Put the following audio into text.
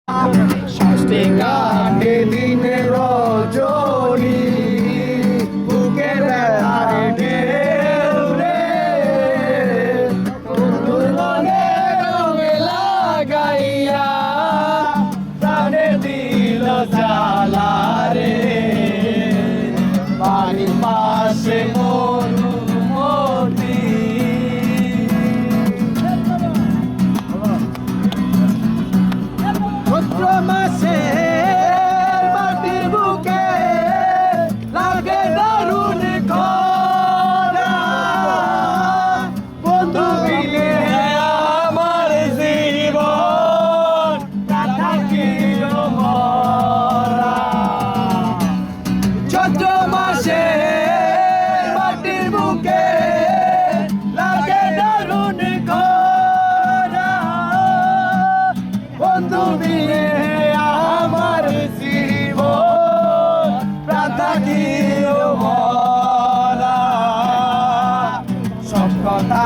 শাস্তি কাটে দিনে রজনী বুকের ব্যথায় ঢেউ রে বন্ধুর মনে রঙে লাগাইয়া প্রাণে দিল জ্বালা রে বাড়ির পাশে মরুমতি চৈত্র মাসে মাটির বুকে লাগে দারুণ খরা বন্ধু মিলে আমার জীবন থাকিল মরা চৈত্র মাসে মাটির বুকে লাগে দারুণ খরা বন্ধু মিলে আমার জীবন প্রাণ থাকিল মরা সব কথা